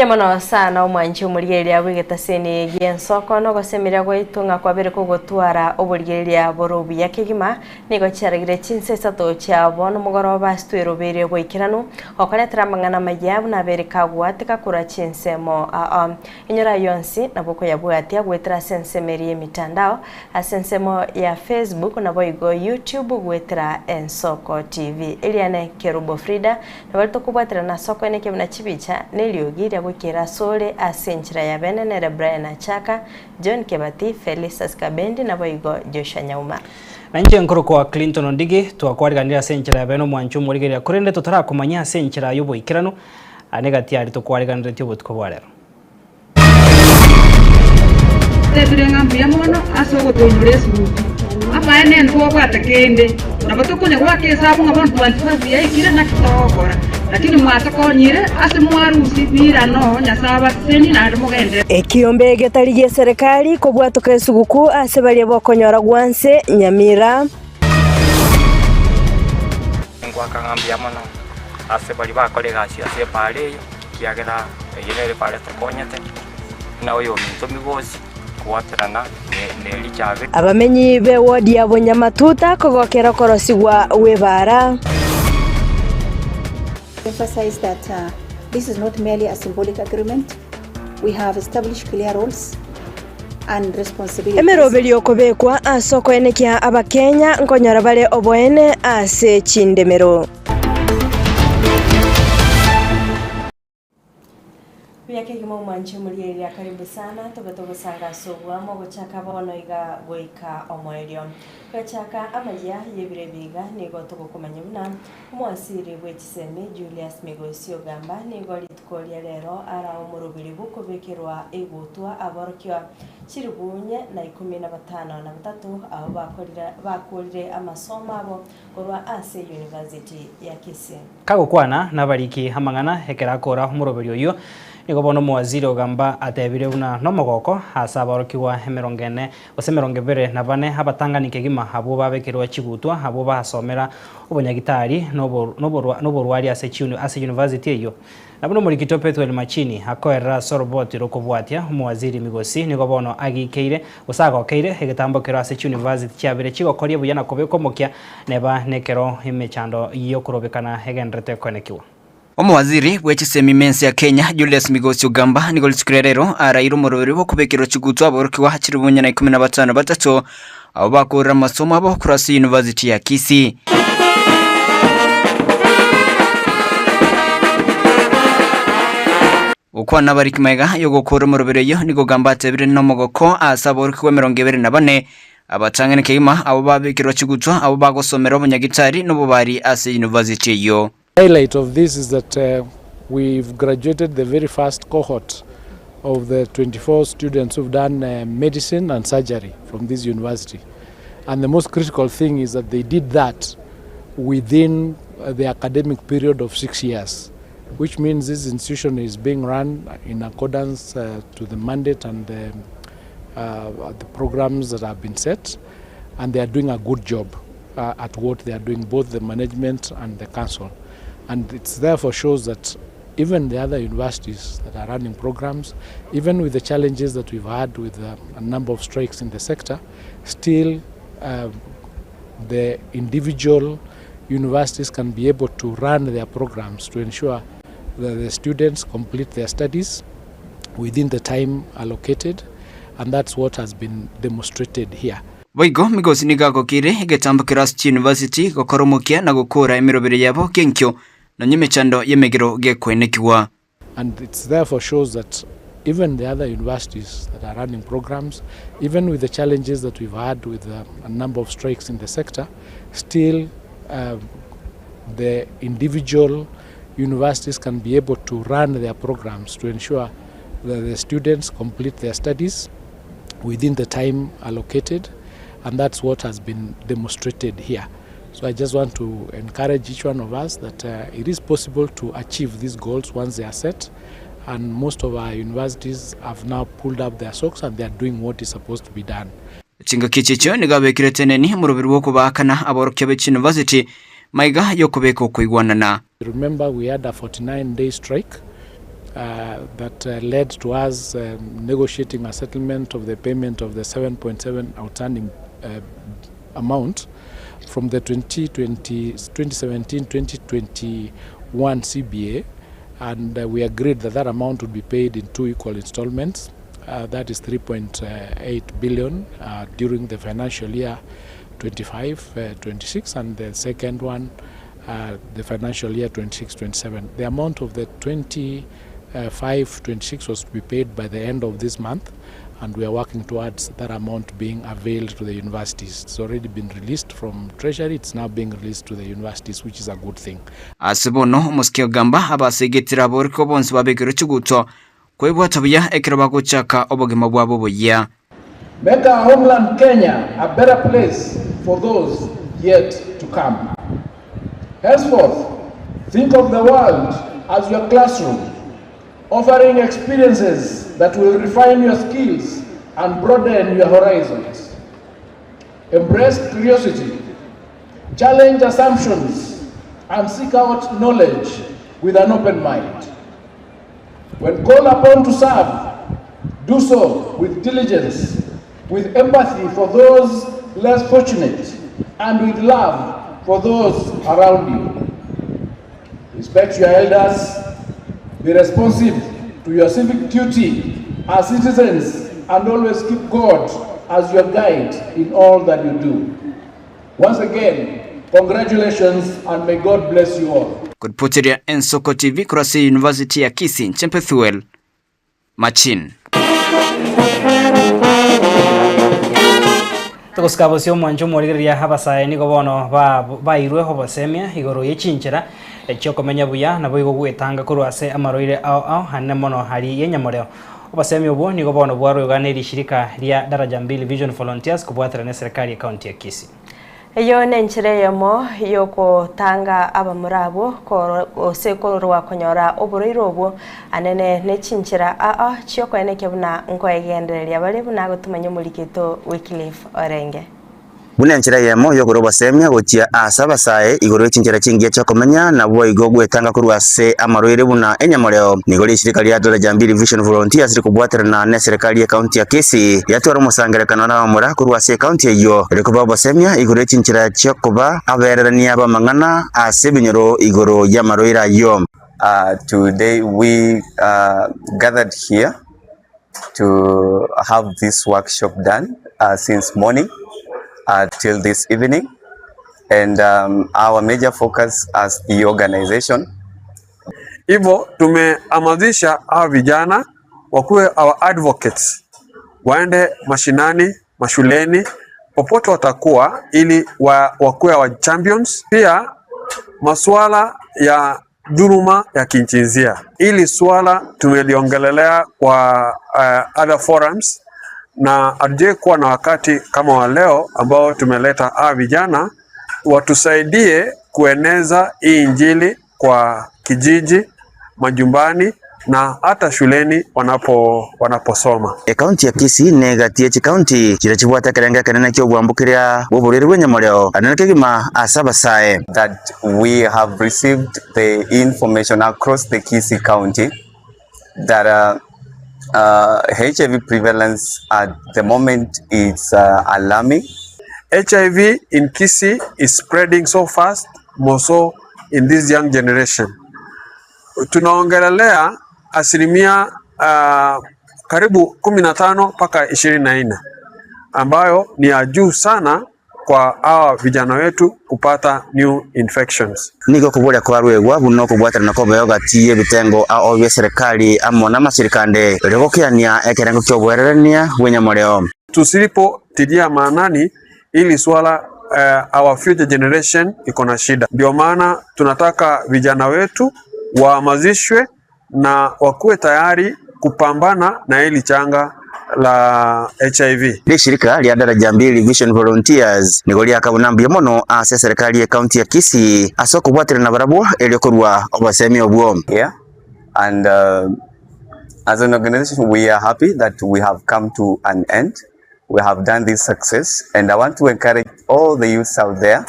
Oyamano sana omwanchi omurigeria bwigetaseni giensoko no gosemera gwitunga kwabere kugotwara oburigeria borobu yakigima nigo cyaragire chinsesa to cyabo no mugoroba stwero bere gwikirano okaretera mangana mayabu na bere kagwatika kura chinsemo inyora yonsi naboko yabwatia gwetera sensemeri emitandao asensemo ya Facebook na boigo YouTube gwetera Ensoko TV Eliane Kerubo Frida nabalto kubwatira na soko eneke mna chibicha neliogira bukira sole asenchira ya benenere Brian Achaka John Kebati Felix Askabendi na boigo Joshua Nyauma Nanje nkoro kwa Clinton Ondigi twakwariganira senchira ya beno mwanchu murigeria kurende tutara kumanya senchira yobo ikirano anegati ari tukwariganira tyo butko bwarero Tebirenga mbiamono asogo tonures mutu apa ene ndo bwata kende nabatukune kwa kesabu ngabantu bantu yakire nakitokora lakini mwatakonyire ase mwarusi birano nyasaba seni na mugende ekiombe getarigie serikali kobwatoka esuguku ase bali bokonyora gwanse Nyamira ngwakangambia mono ase bali bakolega ase pale kiagera egenere pale tokonyete na oyo minto migosi kuwaterana ne lichabe abamenyi be wodi ya Bonyamatuta kogokera korosigwa webara. Emphasize that this is not merely a symbolic agreement. We have established clear roles and responsibilities. Emerobeli okobekwa asoko enekia abakenya nkonyara bale oboene ase chindemero. Yake kimo mwanchi murigeria karibu sana tobetogo sanga sogwa mo gochaka bono iga goika omoerio gochaka amaya yebire biga nigo tugokomanya buna mwasiri bwechiseme Julius Migosio gamba nigo litkoria lero ara omurubiri bukobekerwa egutwa aborokyo chiribunye na 15 na 3 abo bakorire amasomo abo korwa ase University ya Kisii kagokwana nabariki hamangana hekerakora omurubiri oyo nigo bono mwaziri ogamba atebire una nomogoko hasaborokiwa emerongene osemerongevere na bane abatanganike gima abo babekirwa chigutwa abo basomera obonyagitari noborwari ase university eyo nabuno muri kitope twele machini akoera sorboti rokobwatia mwaziri Migosi nigo bono agikeire osagokeire egetambokero ase university cyabire chigokorie buyana kobekomokia neba nekero imechando yokurobekana hegenrete konekiwa Omwaziri wechisemi mensi ya Kenya Julius Migosio gamba nigolitsikurerero arairo moroberi bo kubekero chigutwa aborokiwa hachiribunya na 15 batatu abo bakora masomo abo kurasi University ya Kisii ukwana bariki maiga yogokora moroberi yo nigo gamba atebire nomogoko asaborokiwa 24 abatangane kema abo babekero chigutwa abo bagosomera obonyagitari no bobari ase University yo. Highlight of this is that we've graduated the very first cohort of the 24 students who've done medicine and surgery from this university. And the most critical thing is that they did that within the academic period of 6 years, which means this institution is being run in accordance to the mandate and the programs that have been set, and they are doing a good job at what they are doing, both the management and the council. And it therefore shows that even the other universities that are running programs, even with the challenges that we've had with a number of strikes in the sector, still the individual universities can be able to run their programs to ensure that the students complete their studies within the time allocated, and that's what has been demonstrated here. Boigo Migosi nigagokire egetambokero ase University gokoromokia na gukura emirobere yabo kenkyo na nyemechando yemegero gekwenekiwa. And it therefore shows that even the other universities that are running programs, even with the challenges that we've had with a number of strikes in the sector, still the individual universities can be able to run their programs to ensure that the students complete their studies within the time allocated, and that's what has been demonstrated here. So I just want to encourage each one of us that it is possible to achieve these goals once they are set, and most of our universities have now pulled up their socks and they are doing what is supposed to be done. Chinga kichicho nigabekire teneni murubiri wo kubakana aborokya be University maiga yokubeka kwigwanana. Remember we had a 49-day strike that led to us negotiating a settlement of the payment of the 7.7 outstanding amount from the 2017-2021 CBA, and we agreed that that amount would be paid in 2 equal installments. That is 3.8 billion during the financial year 25-26, and the second one the financial year 26-27. The amount of the 25-26 was to be paid by the end of this month, and we are working towards that amount being availed to the universities. It's already been released from Treasury. It's now being released to the universities, which is a good thing. Asibono muskio gamba abasigitira boriko bonsi babekero chuguto kwebwa tabia ekiraba guchaka obogema bwabo boya. Make our homeland Kenya a better place for those yet to come. Henceforth, think of the world as your classroom, offering experiences that will refine your skills and broaden your horizons. Embrace curiosity, challenge assumptions, and seek out knowledge with an open mind. When called upon to serve, do so with diligence, with empathy for those less fortunate, and with love for those around you. Respect your elders, be responsive to your civic duty as citizens, and always keep God as your guide in all that you do. Once again, congratulations and may God bless you all. Kudputiria Ensoko TV kurasi University ya Kisii Chempethuel Machin. Tukusikabo sio mwanjo morigeria habasaye niko bono ba irwe ho basemia igoro yechinchera ekyoko menya buya nabo igo gwetanga kurwase amaroire ao hanne mono hari yenyamoreo obasemia obo niko bono bwaro yoganeri shirika ria daraja 2 Vision Volunteers kubwatira na serikali ya county ya Kisii. Eyo nenchireyemo yoko tanga abamurabo ko osekorwa konyora oburoiro obo anene nechinchira chioko eneke buna nkoegendereria bale buna gutumanya mulikito Wycliffe Orenge. Bunenchira yemo yogoroba semya gotia asabasaye igoro chinjira chingia chakomenya na bwo igogwe tanga kurwase amaroire buna enyamoreo nigori shirika lya daraja 2 Vision Volunteers rikubwatira na serikali ya county ya Kisii yatwara musangerekano na amura kurwase county iyo rikuba semya igoro chinjira chakoba abererania bamangana asebinyoro igoro ya maroira yo. Today we gathered here to have this workshop done since morning till this evening, and our major focus as the organization. Hivyo tumehamasisha hawa vijana wakuwe our advocates, waende mashinani, mashuleni, popote watakuwa, ili wakuwe our champions. Pia masuala ya dhuluma ya kinjinsia, ili swala tumeliongelelea kwa other forums, na arje kuwa na wakati kama wa leo ambao tumeleta hawa vijana watusaidie kueneza hii injili kwa kijiji, majumbani na hata shuleni wanaposoma. County ya Kisii negatie county kirachibwata karenga kanene kyo bwambukiria boborere bwenyamoreo anake gima asabasaye that we have received the information across the Kisii county that HIV prevalence at the moment is alarming. HIV in Kisii is spreading so fast, more so in this young generation. Tunaongelelea asilimia karibu 15 mpaka 24 ambayo ni ya juu sana kwa hawa vijana wetu kupata new infections. Niko kubola kwa rwegwa buno kubwatana na kobe yogatiye bitengo aobye serikali amona masirikande regokiania ekerengo kyobwererania bwenyamoreo. Tusipotilia maanani ili swala our future generation iko na shida. Ndio maana tunataka vijana wetu wahamasishwe na wakuwe tayari kupambana na hili changa la HIV. Ni shirika lya daraja 2 Vision Volunteers nigoli akabunambu mono ase serikali ya county ya Kisii asoko bwatira na barabo eliokorwa obasemi obwo. Yeah. And as an organization we are happy that we have come to an end. We have done this success, and I want to encourage all the youths out there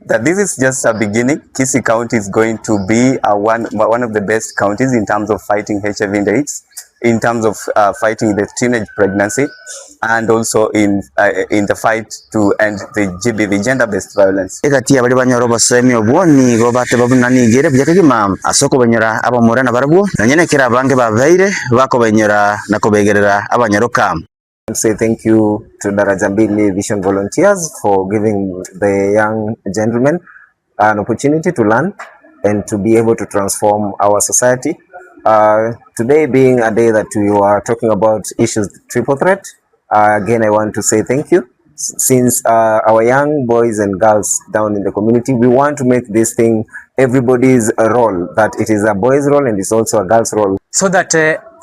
that this is just a beginning. Kisii County is going to be one of the best counties in terms of fighting HIV and AIDS, in terms of fighting the teenage pregnancy, and also in the fight to end the GBV, gender-based violence. Ekatia bali banyoro basemi obwoni go bate babunani gere byakagima asoko banyora abamura na barabu nanyene kira bange baveire bako banyora nakobegerera abanyaroka. Say thank you to Darajambili Vision volunteers for giving the young gentlemen an opportunity to learn and to be able to transform our society. Today being a day that we are talking about issues triple threat, again I want to say thank you. Since our young boys and girls down in the community, we want to make this thing everybody's role, that it is a boy's role and it's also a girl's role. So that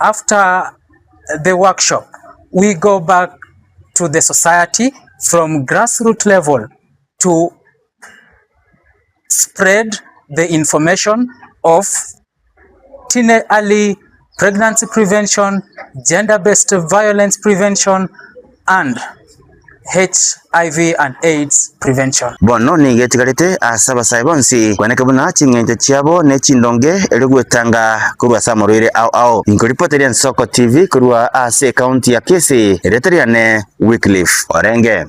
after the workshop, we go back to the society from grassroots level to spread the information of early pregnancy prevention, gender-based violence prevention, and HIV and AIDS prevention. Bono ni getigarite asaba saibonsi kwaneka buna chingenje chiabo ne chindonge eligwetanga kurwa samorire au inkoripoteri Soko TV kurwa ase county ya Kisii ereteriane Wycliffe Orenge.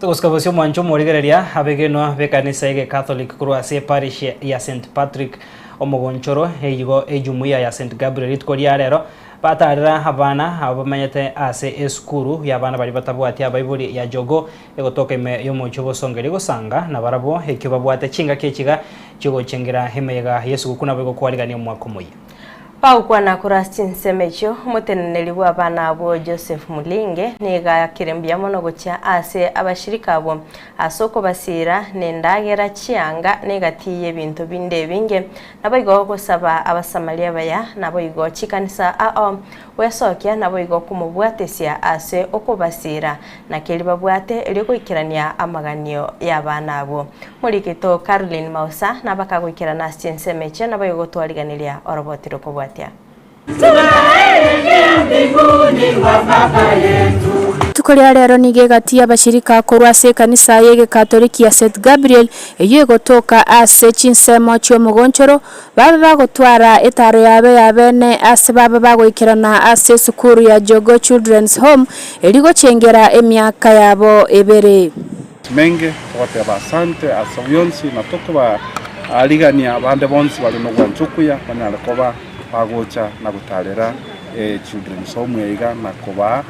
Tukoskabosio mwancho morigereria abegeno bekanisa ege Catholic kurwa ase parish ya St Patrick omogonchoro eyigo ejumuya ya St Gabriel itkoria rero batarira abana abamanyete ase eskuru yabana bari batabwati abayibuli ya jogo egotoka ime yomocho bosongeri gosanga na barabo ekyo babwate chinga kechiga chigo chengera hemeyega Yesu kuna bego kwaligania mwako moyi Paukwa na kurasti nsemecho muteneneli wa bana abo Joseph Mulinge niga kirembya mono gocha ase abashirika abo asoko basira nendagera chianga negatiye bintu binde binge naboigo gusaba abasamalia baya naboigo chikanisa wesokya naboigo kumubwatesia ase okubasira na keliba bwate elikoikirania amaganio ya bana abo Mulikito Caroline Mausa nabakagwikirana ase nsemecho naboigo twaliganilia orobotiro kubwa Tukoria rero nige gatia bashirika korwa se kanisa yege Katoliki ya St Gabriel eyo gotoka ase chinsemo chyo mugonchoro baba bagotwara etaro yabe ne ase baba bagoikirana ase sukuru ya Jogo Children's Home eligo chengera emyaka yabo ebere menge wote abasante asabionsi na tokoba aligania bande bonsi bali no gwanchukuya banyala koba bagocha na gutarera children's home yiga na koba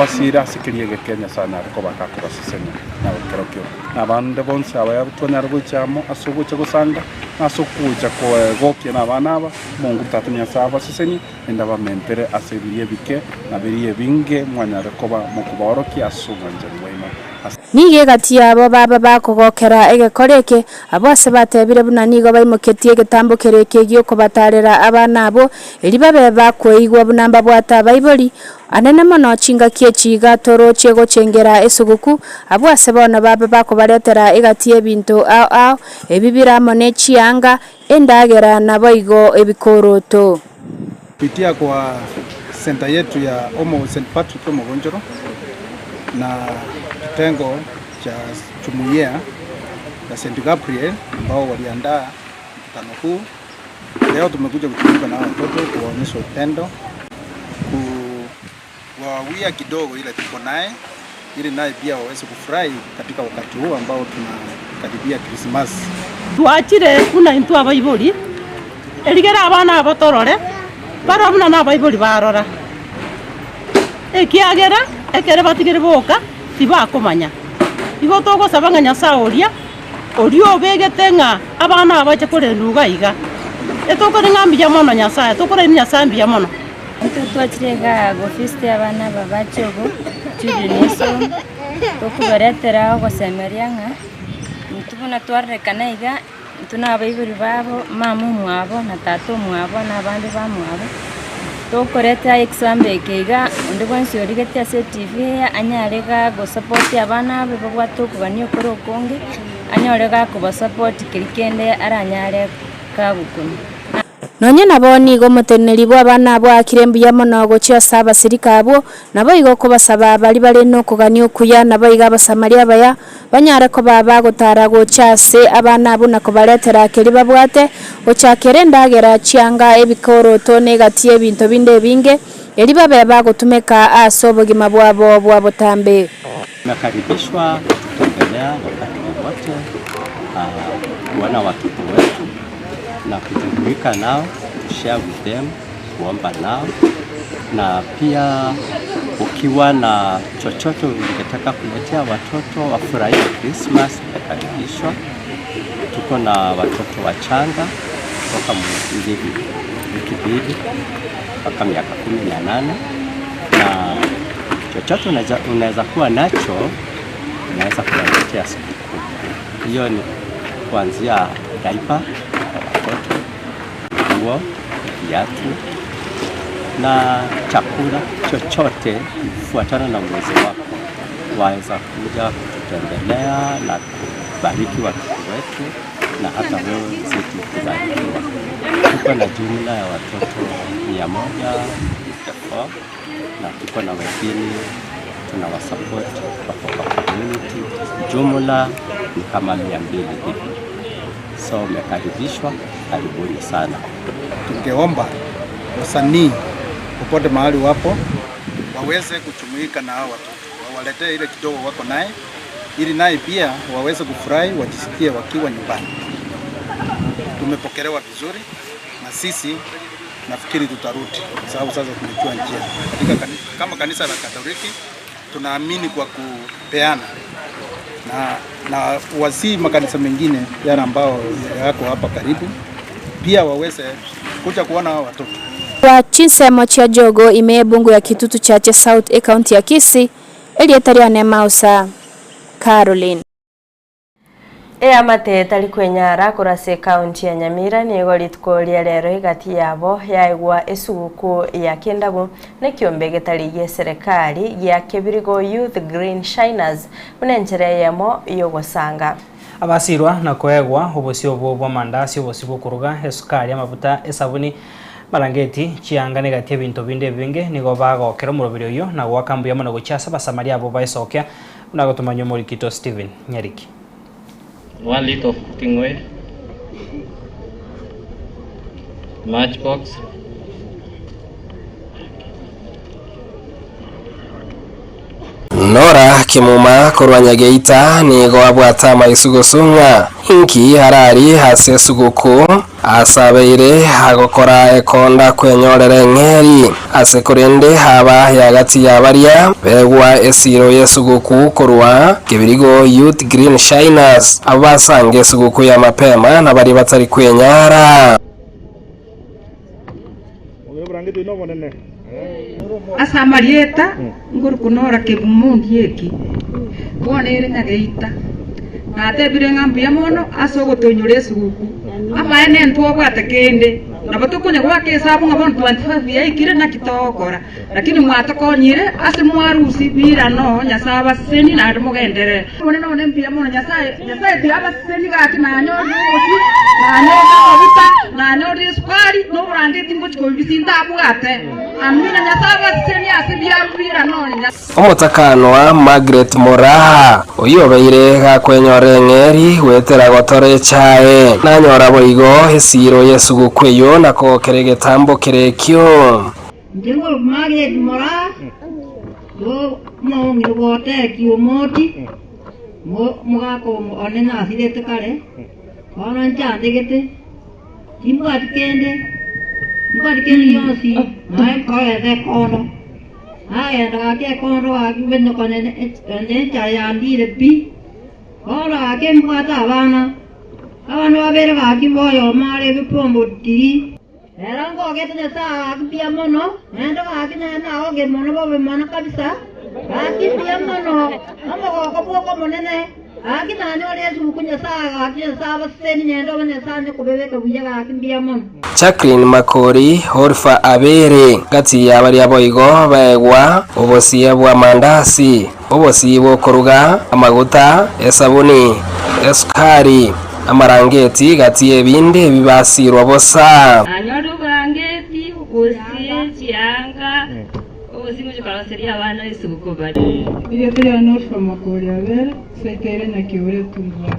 sira sikiriye Kenya sana koba kakura sisenya na kerokyo na bande bonsi abaya butonyara guchamo asugucha gusanga asukucha ko gokye na banaba mungu tatunya saba sisenya enda bamentere asebiye bike na biriye binge mwanyara koba mukuboroki asuganje wema nige gatia abo baba bakogokera egekoreke abose batebire buna nigo baimoketie getambo kereke gyo kubatarera abana abo elibabe bakweigwa bunamba bwata baiboli anene mono chinga kiechiga toro chego chengera esuguku abose bona baba bakobaretera egatie bintu ebibira mone chianga endagera naboigo ebikoroto pitia kwa center yetu ya St Patrick Omogonjoro na kitengo cha jumuiya ya St Gabriel ambao waliandaa mkutano huu. Leo tumekuja kutumika na watoto kuwaonyesha upendo, kuwawia kidogo ile tuko naye, ili naye pia waweze kufurahi katika wakati huu ambao tunakaribia Christmas. Tuachire kuna intu abaibuli eligera abana abatorore barabuna na abaibuli barora ekiagera ekere batigere boka tibakomanya igo togosaba nga Nyasaye orio obegete nga abana abache korenduga iga etokore ngambia mono Nyasaye tokore Nyasaye mbia mono twachirega gofiste abana babachogo chudiniso tokubaretera gosemeria nga ntubona twarekana iga tuna abaiburi babo mamu mwabo na tatu mwabo na bandi bamwabo tokoreta exambe keiga ndibwansi origete ase TV anyarega go support abana be babwato kubanyo koro konge anyorega kuba support kirikende aranyare kagukuni Nonye nabo nigo muteneri bwa bana bwa kirembuya mono gochia saba sirikabo nabo igo kubasaba bali bali no kugani okuya nabo iga basamaria baya banyare ko baba gutara gochase abana abo nako baletera keri babwate gochakere ndagera chianga ebikoro tone gatie bintu binde binge eri babe bagutumeka asobogima bwabo bwa botambe. Nakaribishwa kutembelea wakati wote kuona watoto wetu na kujumuika nao, share with them, kuomba nao, na pia ukiwa na chochote ungetaka kuletea watoto wafurahie Christmas, nakaribishwa. Tuko na watoto wachanga kutoka wiki mbili mpaka miaka 18, na chochote unaweza kuwa nacho unaweza kuletea sikukuu. Hiyo ni kuanzia diaper kwa watoto, nguo, viatu na chakula chochote kufuatana na uwezo wako. Waweza kuja kututembelea na kubariki watoto wetu na hata wewe zidi kubarikiwa. Tuko na jumla ya watoto 100 na tuko na wengine tunawasupport kwa community. Jumla ni kama 200 hivi. So umekaribishwa, karibuni sana. Tungeomba wasanii popote mahali wapo waweze kuchumuika na hao watoto, wawaletee ile kidogo wako naye, ili naye pia waweze kufurahi, wajisikie wakiwa nyumbani. Tumepokelewa vizuri na sisi nafikiri tutarudi, sababu sasa tumejua njia. Kama kanisa la Katoliki tunaamini kwa kupeana na wasi makanisa mengine yale ambao yako hapa karibu pia waweze kuja kuona watoto. Kwa chinsemo cha jogo imebungu ya Kitutu Chache South County ya Kisii, Elietariane Mausa, Caroline. Amate tali kwenyara kurase county ya Nyamira ni golitkolia lero igati yabo yaigwa esuguku ya kendabu ne kiombe getaliye serikali ya Kebirigo Youth Green Shiners munenjere yamo yogosanga abasirwa na koegwa obosio bwo mandasi obosio kuruga esukari amavuta esabuni marangeti chianga negatie bintu binde binge nigo bagokera murobiro yo na gwakambu yamo na gochasa basamaria abo baisokya unagotumanyo muri Kito Steven Nyariki. 1 liter of cooking oil, matchbox, Nora Kimuma Korwanya Geita nigo abwata maisugosunga inki harari hase suguku asabeire hagokora ekonda kwenyorere ngeri asekorende haba yagati yabaria begwa esiro yesuguku korwa Kebirigo Youth Green Shiners abasange suguku ya mapema na bari batari kwenyara. Asa Marieta nguru kunora kebumundi eki bonere Nyageita natebire ngambia mono asogo tonyore suguku ama ene ntobwata kende nabatukunya gwake sabu ngabon 25 yaikire na kitokora lakini mwatakonyire ase mwarusi bira no nyasaba seni na mugendere none mpia mono nyasaye tiaba seni gaki na nyori na nyori na nyori sukari no brandeti ngochiko bisinda abwate amina nyasaba seni ase bira no Omutakano wa Margaret Moraha oyobeire ga kwenyore ngeri wetera gotore chae na nyora boigo esiro yesugukweyo nako kerege tambo kerekyo Ndengo Margaret Moraha do mo ngirote kiomoti mugako onena asirete kare ona nchandegete imbatikende yonsi nae kae kono aya ndake kono akibendo kone chayandire pi ora akemwata abana babere bakiboyo mare bipombo ti erango getene sa akipia mono endo akina na oge mono bobe mono kabisa akipia mono amo ko monene akina ni ole sukunya sa akina sa baseni nyendo bane sa ne kubebeka buyaga akipia mono. Jacqueline Makori Horfa Abere gati yabari aboigo begwa obosie bwa mandasi obosie bwo koruga amaguta esabuni esukari amarangeti gati ebinde bibasirwa bosa anyoru Maria wana isuko bari. Ile tuli not from Makoria ver, sekere na kiure tumwa.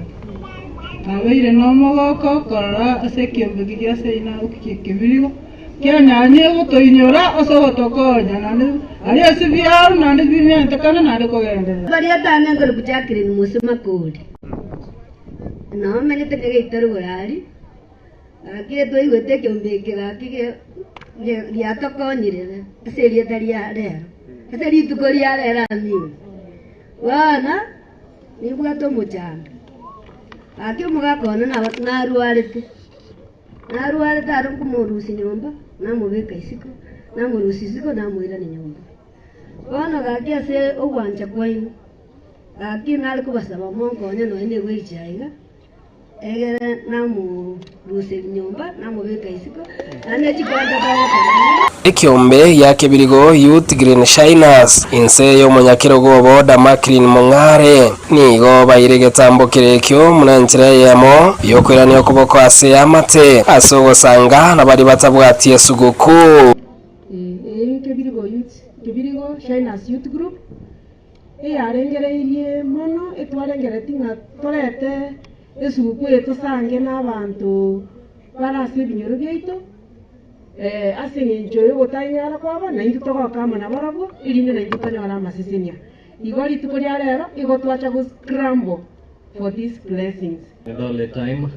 Abeire no mogoko kora asekio bigia seina ukikibirigo. Kya nyanye gutoinyora osogotokonya nande. Ali asibia nande bimya takana nande kogende. Bari atane ngoro bujakire ni musuma kodi. No mene tege itaru yari. Akire toi gote kyombeke gakige ya tokonyire. Aseria daria rero. Atari tukoria rero ami. Wana ni bwato mujanga. Akio mugakona na ruarete. Na ruarete arungu murusi nyomba. Namubeka isiko, namurusi isiko namuira ni nyomba. Wana gakia se ogwanja kwaino. Gakia nali kubasaba mongo nyo no ene weichaiga. Egere namurusi nyomba, namubeka isiko. Ane chikwanda bawo. Ikiombe ya Kibirigo Youth Green Shiners inse yo munyakirogo Damakrin Mungare nigo bayiregetambo kirekyo munanjira yamo yokwirani okuboko ase amate asogosanga nabari batabwatiye suguku. Kibirigo Shiners Youth Group yarengereirie mono etwarengereti nga torete esuguku etusange n'abantu barase binyoro byaito asinge njoyo gutanyara kwaba na indu togokama na barabo irinde na indu tanyara amasisinia igori tukoria rero igotwacha go scramble for these blessings all the time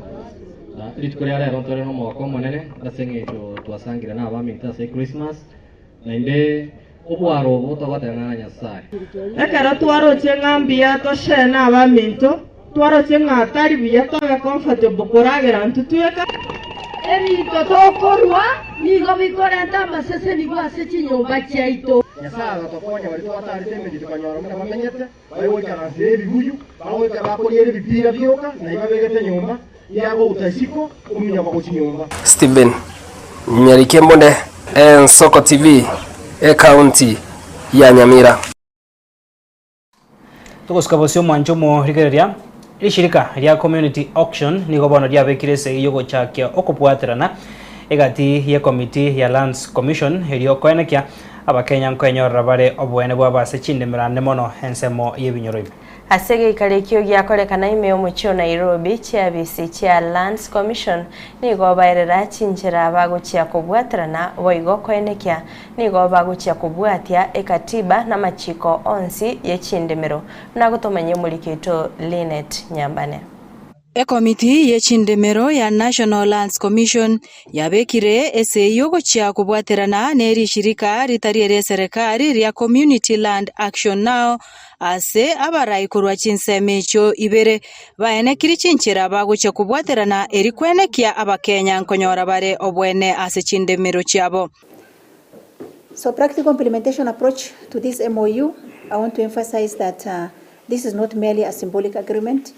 tukoria rero tore no moko monene asinge njo twasangira na abaminta se Christmas na inde obwaro botogotanga Nyasaye ekara twaroche ngambia toshena abaminto twaroche ngatari biya tobe comfortable koragera ntutweka Erito tokorwa nigo bikorenta masese nigo ase chinyomba chaito. Nyasaye tokonya bari twatarite emedi tukanyora muna bamenyete bari wekara se biguyu baweka bakoriere bipira byoka na ibabegete nyomba yago utasiko umunya bako chinyomba. Steven Nyarike Mbonde Soko TV county ya Nyamira. Tukosikabosio mwanchomo rigereria ishirika rya community auction nigo bono rya bekirese yogo chakia okopwaterana egati ya committee ya lands commission herio koenekia abakenya nkonyorra bare obwene bwa base chindemera mono ensemo yebinyoro ibi asege ikalekio gyakorekana ime omucho Nairobi chiabisi chia lands commission nigo bairera chinjira baguchia kubwaterana boigo koenekia nigo baguchia kubwatia ekatiba na machiko onsi yechindemero nagotomanye mulikito Linet Nyambane. Committee yechindemero ya National Lands Commission yabekire ese yogo chia kubwaterana neri shirika ritariere serikali ria Community Land Action Now ase abarai kurwa chinsemecho ibere baenekiri chinchira baguche kubwaterana eri kwenekia abakenya nkonyora bare obwene ase chindemero chiabo. So practical implementation approach to this MOU, I want to emphasize that this is not merely a symbolic agreement.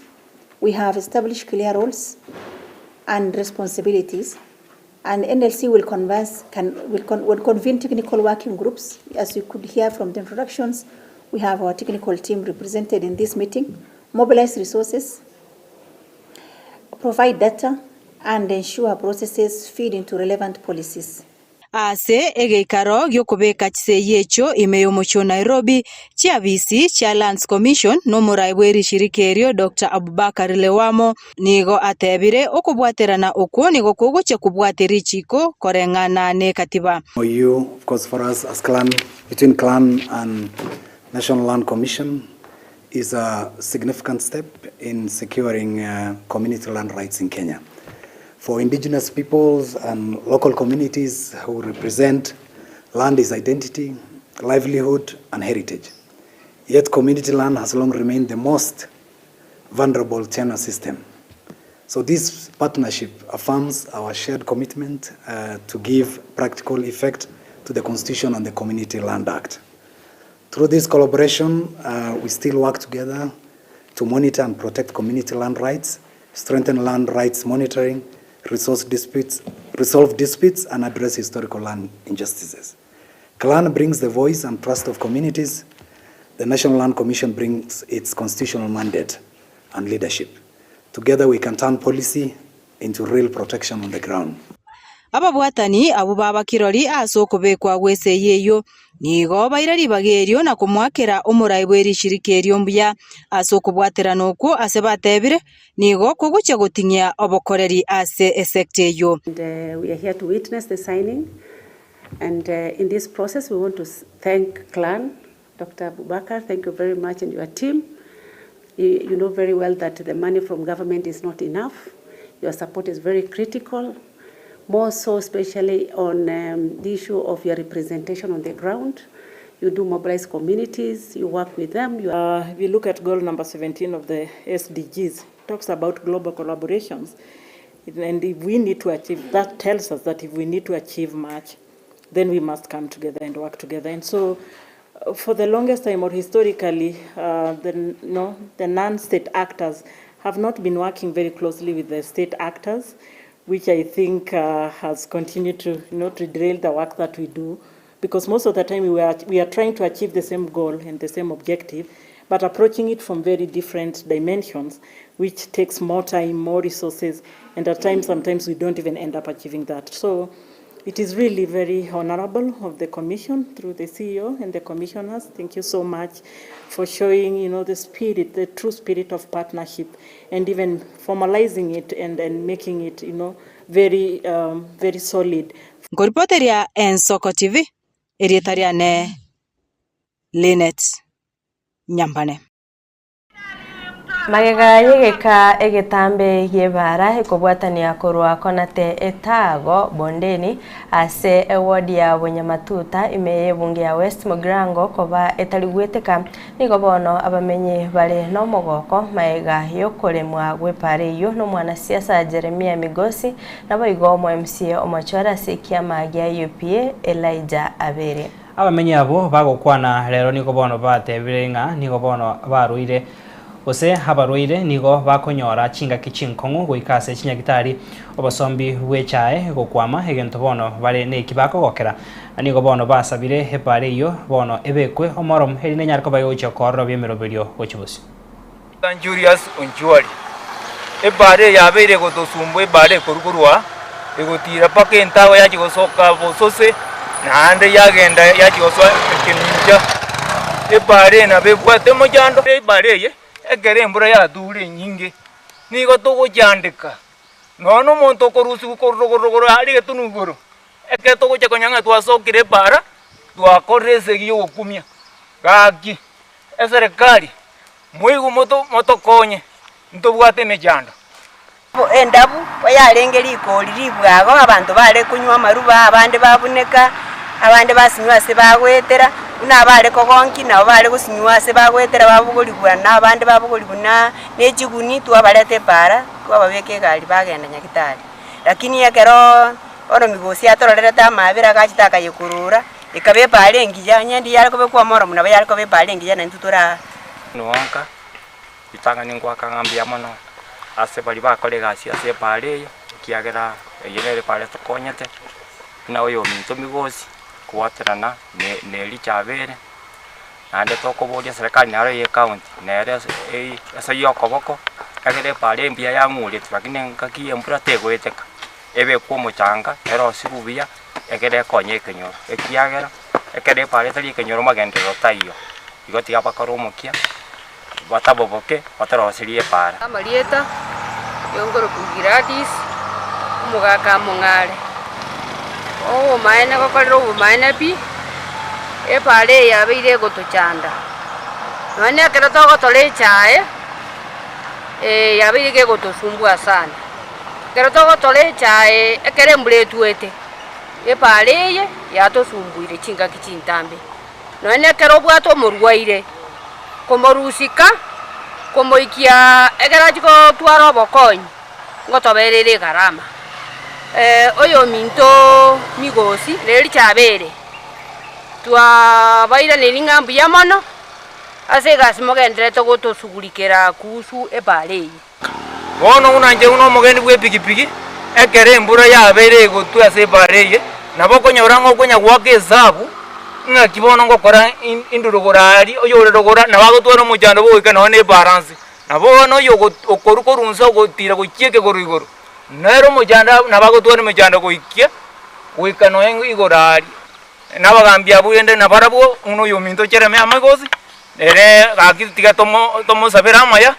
We have established clear roles and responsibilities, and NLC will convene technical working groups. As you could hear from the introductions, we have our technical team represented in this meeting, mobilize resources, provide data, and ensure processes feed into relevant policies. Ase egeikaro gyokubeka chiseyecho imeyo mucho Nairobi chiabisi chia Lands Commission no muraibweri shirikerio Dr. Abubakar Lewamo nigo atebire okubwaterana okwo nigo kugoche kubwateri chiko korengana ne katiba. You, of course, for us as clan, between clan and National Land Commission is a significant step in securing community land rights in Kenya. For indigenous peoples and local communities who represent land is identity, livelihood, and heritage. Yet community land has long remained the most vulnerable tenure system. So this partnership affirms our shared commitment to give practical effect to the Constitution and the Community Land Act. Through this collaboration, we still work together to monitor and protect community land rights, strengthen land rights monitoring, resolve disputes, and address historical land injustices. Clan brings the voice and trust of communities. The National Land Commission brings its constitutional mandate and leadership. Together we can turn policy into real protection on the ground. ababwatani abo baba kirori asokobekwa gwese yeyo nigo bairari bagerio na kumwakira umurai bweri shirikerio mbuya asokobwatera noko ase batebire nigo kugucha gutingya obokoreri ase esekte yo. We are here to witness the signing, and in this process we want to thank Clan Dr. Abubakar. Thank you very much, and your team. You know very well that the money from government is not enough. Your support is very critical, more so especially on the issue of your representation on the ground. You do mobilize communities, you work with them. If you look at goal number 17 of the SDGs, it talks about global collaborations. And if we need to achieve, that tells us that if we need to achieve much, then we must come together and work together. And so for the longest time, or historically, the non-state actors have not been working very closely with the state actors, which I think has continued to derail the work that we do, because most of the time we are trying to achieve the same goal and the same objective, but approaching it from very different dimensions, which takes more time, more resources, and at times, sometimes we don't even end up achieving that. So it is really very honorable of the Commission, through the CEO and the Commissioners. Thank you so much for showing, the spirit, the true spirit of partnership, and even formalizing it and making it, very, very solid. Ngoripoteria Ensoko TV, erietariane Linet Nyambane. Magega yegeka egetambe yebara ekobwatania korwa konate etago bondeni ase ewodi ya Bunyamatuta imeye bunge ya West Mugrango koba etaligweteka nigobono abamenye bale no mogoko maega yokoremwa gwepare yo no mwana siasa Jeremia Migosi nabo igomo MCA omachora sekiama gya UPA Elijah Abere abamenye abo bagokwana rero nigobono batebirenga nigobono baruire ose habaroire nigo bakonyora chinga kichinkongo goikase chinyagitari obasombi wechae gokwama egento bono bare neki bakogokera nigo bono basabire hepare yo bono ebekwe omorom herine nyarko bayocha korro byemeroberio gochibusi Julius Onchwari ebare yabeire gotosumbwe bare korukurwa egotira pake ntawo yachi gosoka bosose nande yagenda yachi goswa keninja ebare na bebwate mojando ebare ye egere mbura ya dure nyinge nigo tugujandika nono monto korusu korogoro ari getunugoro eke tuguje konyanga twasokire bara twakorese giyo gukumia gaki eserikali muigu moto konye ntubwate ne jando endabu bayarengeri ikoli libwago abantu bare kunywa maruba abande babuneka abande basinywa se bagwetera unabale kogonki na bale gusinywa se bagwetera babugolibwa na abande babugolibuna nejiguni twabalete para twababeke gali bagenda nyakitali lakini yakero ono migosi atororereta amabira gachitaka yikurura ikabe pale ngija nyandi yalko bekwa moro muna bayalko be pale ngija na ntutura nuanka bitanga ningwa kangambia mono ase bali bakole gasi ase pale kiagera yenere pale tokonyete na oyo minto migosi kuwaterana ne lichabere ande tokobodia serikali naro ye county nere asa yokoboko agere pale mbia ya ngule lakini ngaki embura tegweteka ebe kwa muchanga ero sibubia egere konye kenyoro ekiagera ekere pale tali kenyoro magendero tayo igoti abakaro mukia bataboboke batarosirie para amalieta yongoro kugiradis mugaka mongale o maena gokorero maena pi e pale ya beire gotochanda none akero to gotole chae ya beire ke gotosumbua sana kero to gotole chae ekere mbure tuete e pale ya to sumbuire chinga kichintambe none kero bwato murwaire komorusika komoikia egera chiko twaro bokonyi ngotoberere garama oyo minto migosi leri chabere twa baira nelingambu ya mono ase gasi mogendere to gotosugulikera kusu ebale wono unanje uno mogendi bwe pikipiki ekere mbura yabere gotu ase ebale nabo konyora ngokonya gwake ezabu nga kibono ngokora indurugorari oyo rugora nabagotwara mujando boika none balance nabo no yo okorukorunza ogotira gokieke gorigoro nero mujanda nabagotwara mujanda kuikia wikano yengu igorari nabagambia buyende nabarabo uno yominto chereme amagozi ere gakitiga tomo sabera maya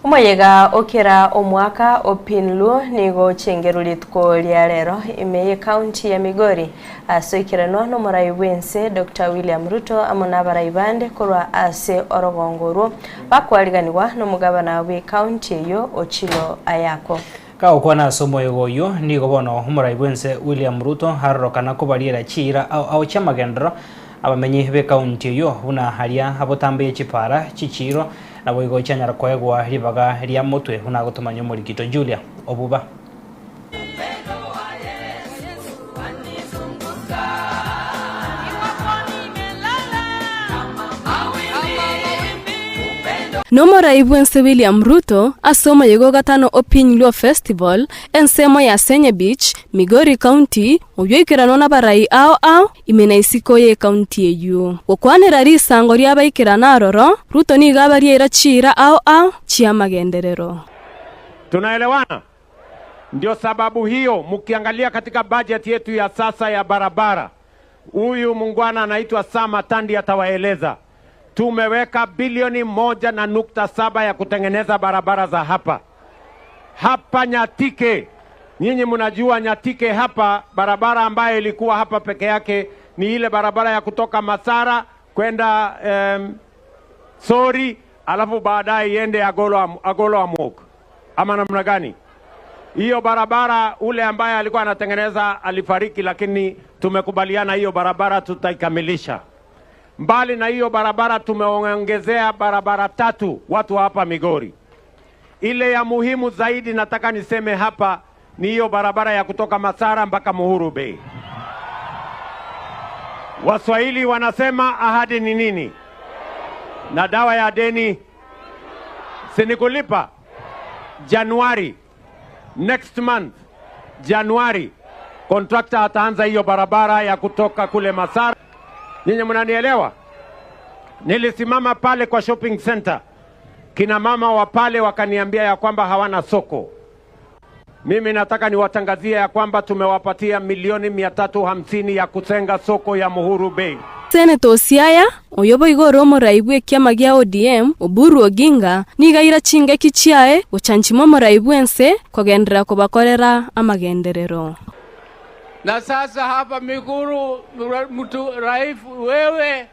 Umayega okera omwaka opinlu nigo chengerulitko lya lero imeye county ya Migori asoikiranwa no muraiwense Dr. William Ruto amona baraibande korwa ase orogongoro bakwariganirwa no mugabana we county yo Ochilo Ayako ka ukwana somo yoyo nigo bono umuraiwense William Ruto harrokana ko bariera chira au chamagendro abamenyi be county yo una haria abotambe chipara chichiro na boigo chanyara kwegwa ribaga ria mutwe una gutumanya murikito Julia Obuba Nomoraiwense William Ruto asoma yego gatano Opin Luo Festival ensemo ya Senye Beach, Migori County, oyoikirano na barai ao imena isiko ye county eyu. Wakwanira risango riabaikirana aroro, Ruto ni gabaria irachira ao chia magenderero. Tunaelewana? Ndio sababu hiyo mkiangalia katika budget yetu ya sasa ya barabara, huyu mungwana anaitwa Sama Tandi atawaeleza. Tumeweka bilioni 1.7 ya kutengeneza barabara za hapa Nyatike. Nyinyi mnajua Nyatike hapa barabara ambayo ilikuwa hapa peke yake ni ile barabara ya kutoka Masara kwenda Sori alafu baadaye iende Agolo Amok. Ama namna gani? Hiyo barabara ule ambaye alikuwa anatengeneza alifariki, lakini tumekubaliana hiyo barabara tutaikamilisha. Mbali na hiyo barabara tumeongezea barabara 3 watu hapa Migori. Ile ya muhimu zaidi nataka niseme hapa ni hiyo barabara ya kutoka Masara mpaka Muhuru Bay. Waswahili wanasema ahadi ni nini? Na dawa ya deni sinikulipa. Januari next month Januari contractor ataanza hiyo barabara ya kutoka kule Masara. Nyinyi mnanielewa? Nilisimama pale kwa shopping center. Kina mama wa pale wakaniambia ya kwamba hawana soko. Mimi nataka niwatangazie ya kwamba tumewapatia milioni 350 ya kusenga soko ya Muhuru Bay. Senator Siaya oyobo igoro moraibwe kiama gia ODM Oburu Oginga nigaira chinge kichiae ochanchimo moraibwense kogendera kubakorera amagenderero. Na sasa hapa Miguru mtu raifu wewe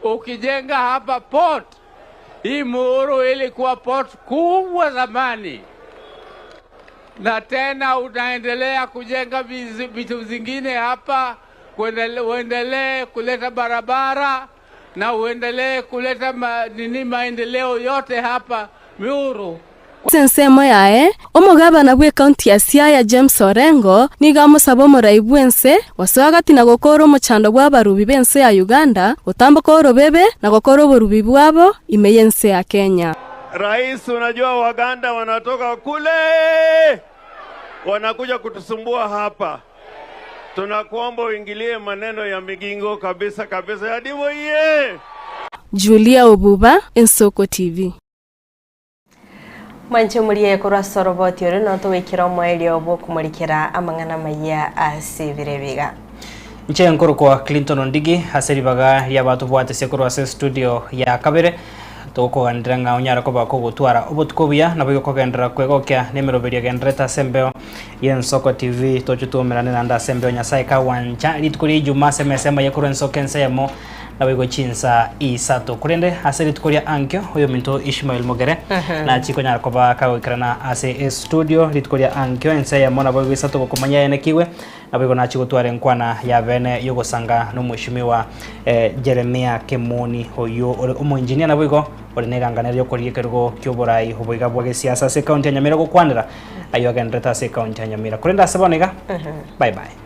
ukijenga hapa port. Hii Muhuru ilikuwa port kubwa zamani. Na tena unaendelea kujenga vitu zingine hapa, uendelee kuleta barabara na uendelee kuleta maendeleo yote hapa Muhuru. Sensemo yae omugabana bwe county ya Siaya James Orengo niga musabo moraibwense waswagati na gokoro muchando bwa barubi bense ya Uganda utambuka orobebe na gokoro borubi bwabo imeyense ya Kenya. Rais, unajua Waganda wanatoka kule wanakuja kutusumbua hapa. Tunakuomba uingilie maneno ya migingo kabisa ya divo ye. Julia Obuba, Ensoko TV. Mwanche muliye kurasa roboti ore no tuwikira mweli obo kumurikira amangana maya asibirebiga. Nche nkuru kwa Clinton Ondigi haseribaga ya batu bwate sekuru ase studio ya Kabere toko gandira onyara ko bako gutwara obutukobya nabo yokogendera kwegokya nemeroberia gendreta sembeo Ensoko TV tochutumerane nanda sembeo nyasaye ka wanja litukuri juma semesema yakuru Ensoko ensemo nabo chinsa isato kurende aseri tukoria ankyo oyo minto Ishmael Mogere na chiko nyara ko baka wikrana ase studio litukoria ankyo ensaya mona bo isato ko kumanya ene kiwe nabo na chiko tware nkwana ya bene yogosanga no mwishimiwa Jeremia Kemoni oyo omo engineer nabo ore negangana ryo koriye kergo kyoborai hoboiga bwa siasa se county ya Nyamira ko kwandira ayo agendreta se county ya Nyamira kurenda sabonega bye bye.